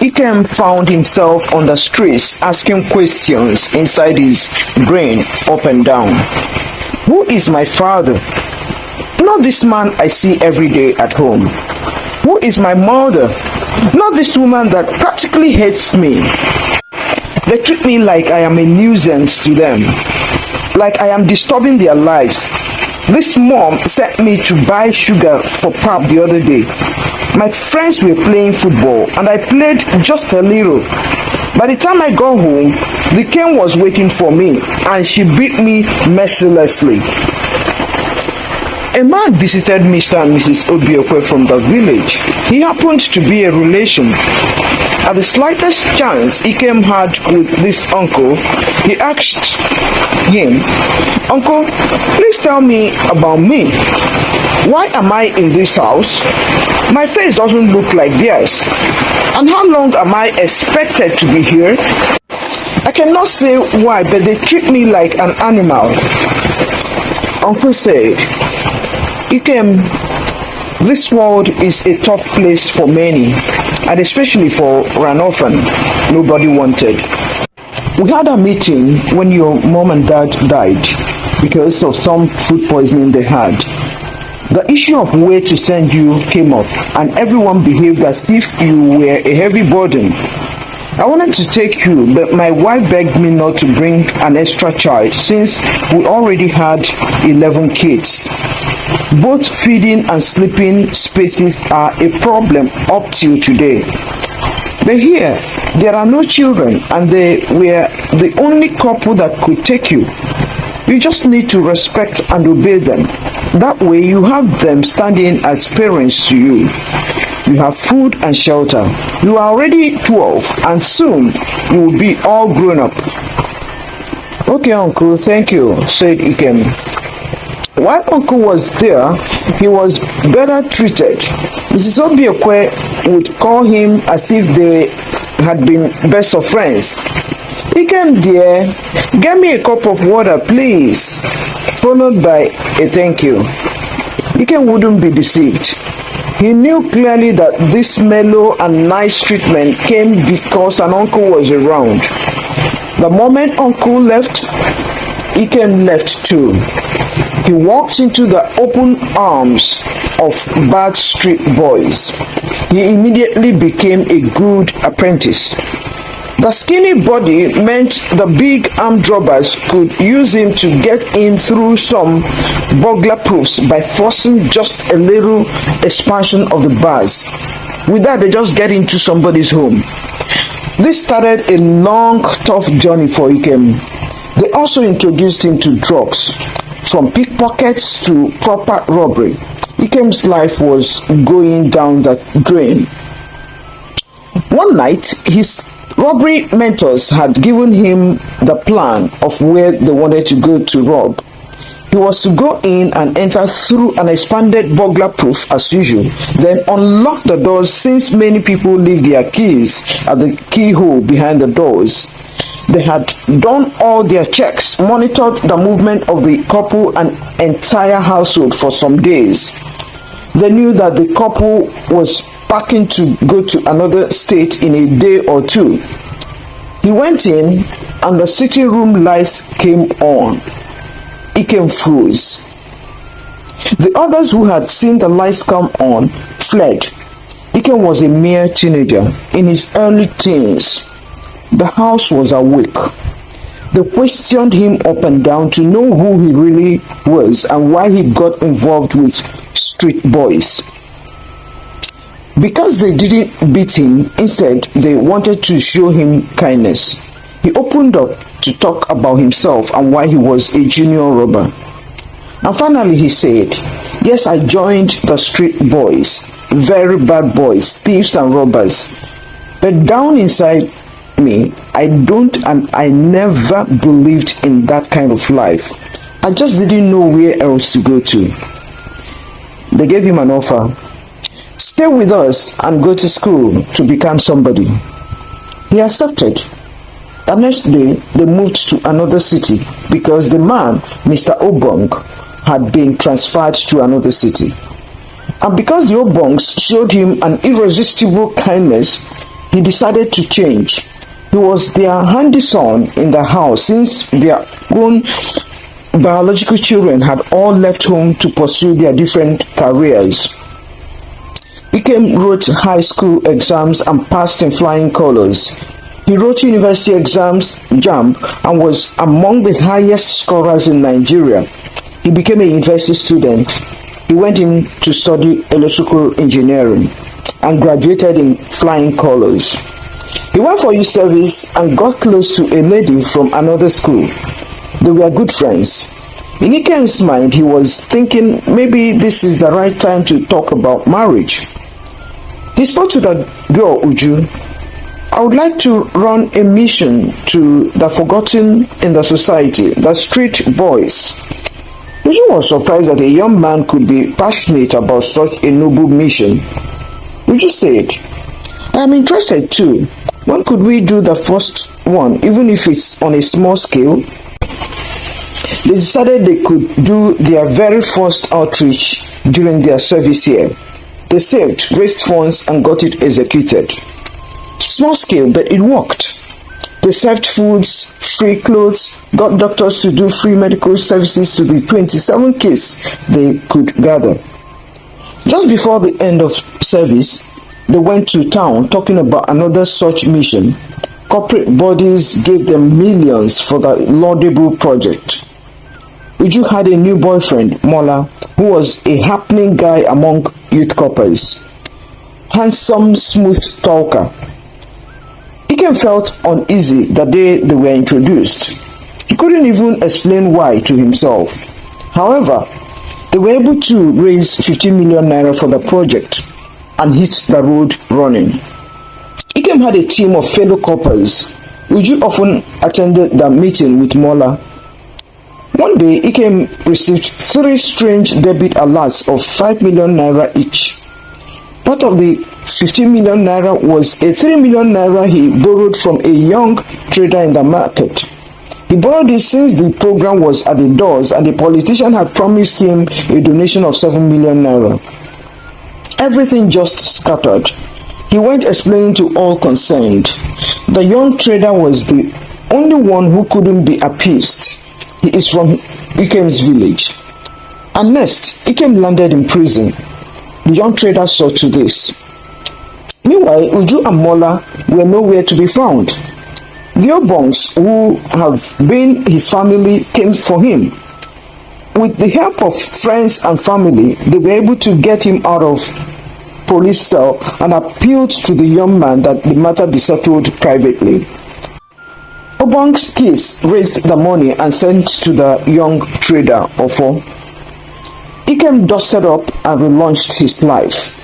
Ikem found himself on the streets asking questions inside his brain up and down. Who is my father? Not this man I see every day at home. Who is my mother? Not this woman that practically hates me. They treat me like I am a nuisance to them, like I am disturbing their lives. This mom sent me to buy sugar for pap the other day. My friends were playing football and I played just a little. By the time I got home, the king was waiting for me and she beat me mercilessly. A man visited Mr. and Mrs. Obiokwe from the village. He happened to be a relation. At the slightest chance Ikem had with this uncle, he asked him, "Uncle, please tell me about me. Why am I in this house? My face doesn't look like theirs. And how long am I expected to be here? I cannot say why, but they treat me like an animal." Uncle said, "Ikem, this world is a tough place for many, and especially for an orphan nobody wanted. We had a meeting when your mom and dad died because of some food poisoning they had. The issue of where to send you came up, and everyone behaved as if you were a heavy burden. I wanted to take you, but my wife begged me not to bring an extra child since we already had 11 kids. Both feeding and sleeping spaces are a problem up till today. But here, there are no children and they were the only couple that could take you. You just need to respect and obey them. That way you have them standing as parents to you. You have food and shelter. You are already 12 and soon you will be all grown up." "Okay, uncle, thank you," said Ikem. While uncle was there, he was better treated. Mrs. Obiokwe would call him as if they had been best of friends. "Ikem dear, get me a cup of water please," followed by a thank you. Ikem wouldn't be deceived. He knew clearly that this mellow and nice treatment came because an uncle was around. The moment uncle left, Ikem left too. He walked into the open arms of bad street boys. He immediately became a good apprentice. The skinny body meant the big armed robbers could use him to get in through some burglar proofs by forcing just a little expansion of the bars. With that, they just get into somebody's home. This started a long, tough journey for Ikem. They also introduced him to drugs. From pickpockets to proper robbery, Ikem's life was going down the drain. One night, his robbery mentors had given him the plan of where they wanted to go to rob. He was to go in and enter through an expanded burglar proof as usual, then unlock the doors since many people leave their keys at the keyhole behind the doors. They had done all their checks, monitored the movement of the couple and entire household for some days. They knew that the couple was packing to go to another state in a day or two. He went in and the sitting room lights came on. Ikem froze. The others who had seen the lights come on fled. Ikem was a mere teenager in his early teens. The house was awake. They questioned him up and down to know who he really was and why he got involved with street boys. Because they didn't beat him, instead they wanted to show him kindness. He opened up to talk about himself and why he was a junior robber. And finally he said, "Yes, I joined the street boys, very bad boys, thieves and robbers. But down inside me, I don't and I never believed in that kind of life. I just didn't know where else to go to." They gave him an offer. "Stay with us and go to school to become somebody." He accepted. The next day, they moved to another city because the man, Mr. Obong, had been transferred to another city. And because the Obongs showed him an irresistible kindness, he decided to change. He was their handy son in the house since their own biological children had all left home to pursue their different careers. Ikem wrote high school exams and passed in flying colors. He wrote university exams, JAMB, and was among the highest scorers in Nigeria. He became a university student. He went in to study electrical engineering and graduated in flying colors. He went for youth service and got close to a lady from another school. They were good friends. In Ikem's mind, he was thinking maybe this is the right time to talk about marriage. He spoke to the girl Uju. I would like to run a mission to the forgotten in the society, the street boys. Uju was surprised that a young man could be passionate about such a noble mission. Uju said, I am interested too. When could we do the first one, even if it's on a small scale? They decided they could do their very first outreach during their service here. They saved, raised funds, and got it executed. Small scale, but it worked. They served foods, free clothes, got doctors to do free medical services to the 27 kids they could gather. Just before the end of service, they went to town talking about another such mission. Corporate bodies gave them millions for the laudable project. Uju had a new boyfriend, Mola, who was a happening guy among youth coppers. Handsome, smooth talker. Ikem felt uneasy the day they were introduced. He couldn't even explain why to himself. However, they were able to raise 15 million naira for the project and hit the road running. Ikem had a team of fellow coppers. Uju often attended the meeting with Mola. One day, Ikem received 3 strange debit alerts of 5 million naira each. Part of the 15 million naira was a 3 million naira he borrowed from a young trader in the market. He borrowed it since the program was at the doors and the politician had promised him a donation of 7 million naira. Everything just scattered. He went explaining to all concerned. The young trader was the only one who couldn't be appeased. He is from Ikem's village. And next, Ikem landed in prison. The young trader saw to this. Meanwhile, Uju and Mola were nowhere to be found. The Obongs, who have been his family, came for him. With the help of friends and family, they were able to get him out of police cell and appealed to the young man that the matter be settled privately. Obong's kids raised the money and sent to the young trader, Orphan. Ikem dusted up and relaunched his life.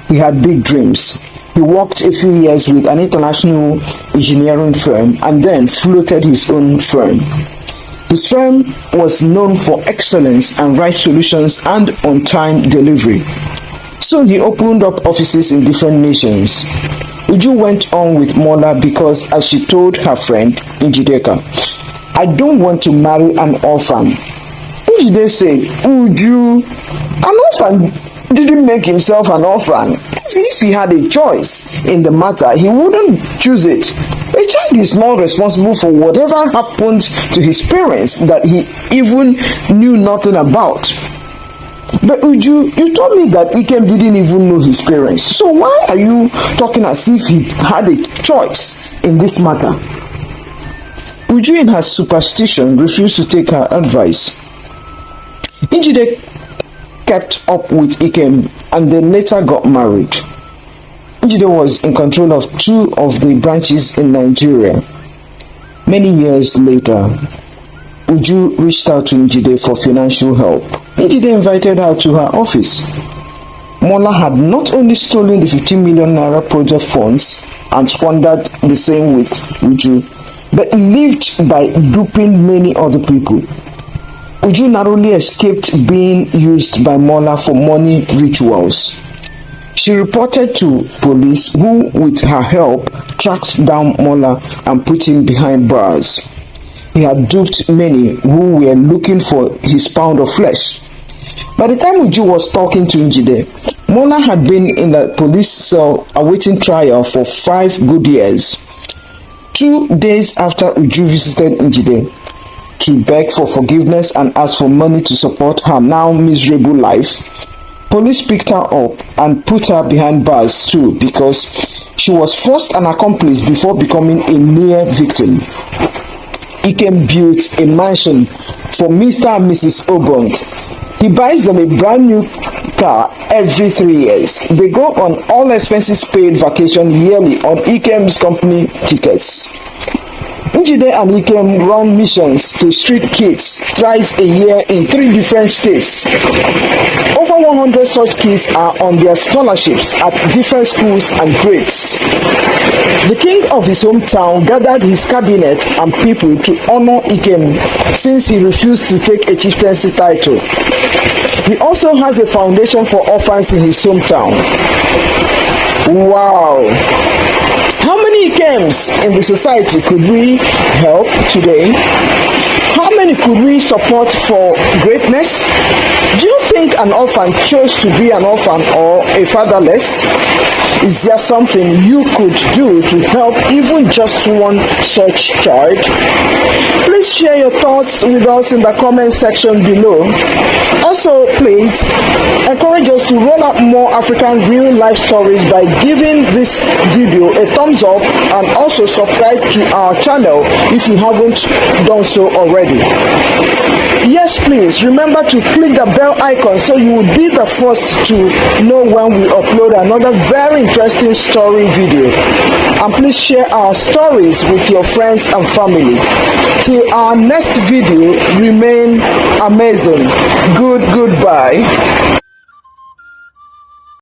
He had big dreams. He worked a few years with an international engineering firm and then floated his own firm. His firm was known for excellence and right solutions and on-time delivery. Soon he opened up offices in different nations. Uju went on with Mola because, as she told her friend Njideka, I don't want to marry an orphan. Njide said, Uju, an orphan didn't make himself an orphan. If he had a choice in the matter, he wouldn't choose it. A child is more responsible for whatever happened to his parents that he even knew nothing about. But Uju, you told me that Ikem didn't even know his parents. So why are you talking as if he had a choice in this matter? Uju, in her superstition, refused to take her advice. Njide kept up with Ikem and they later got married. Njide was in control of 2 of the branches in Nigeria. Many years later, Uju reached out to Njide for financial help. Njide invited her to her office. Mola had not only stolen the 15 million naira project funds and squandered the same with Uju, but lived by duping many other people. Uju narrowly escaped being used by Mola for money rituals. She reported to police who, with her help, tracked down Mola and put him behind bars. He had duped many who were looking for his pound of flesh. By the time Uju was talking to Njide, Mola had been in the police cell awaiting trial for 5 good years. 2 days after Uju visited Njide to beg for forgiveness and ask for money to support her now miserable life, police picked her up and put her behind bars too because she was first an accomplice before becoming a near victim. Ikem built a mansion for Mr. and Mrs. Obong. He buys them a brand new car every 3 years. They go on all expenses paid vacation yearly on Ikem's company tickets. Njide and Ikem run missions to street kids thrice a year in 3 different states. Over 100 such kids are on their scholarships at different schools and grades. The king of his hometown gathered his cabinet and people to honor Ikem since he refused to take a chieftaincy title. He also has a foundation for orphans in his hometown. Wow! How many Ikems in the society could we help today? How many could we support for greatness? Do you think an orphan chose to be an orphan or a fatherless? Is there something you could do to help even just one such child? Please share your thoughts with us in the comment section below. Also, please encourage us to roll out more African real life stories by giving this video a thumbs up and also subscribe to our channel if you haven't done so already. Yes, please remember to click the bell icon so you will be the first to know when we upload another very interesting story video. And please share our stories with your friends and family. Till our next video, remain amazing. Goodbye.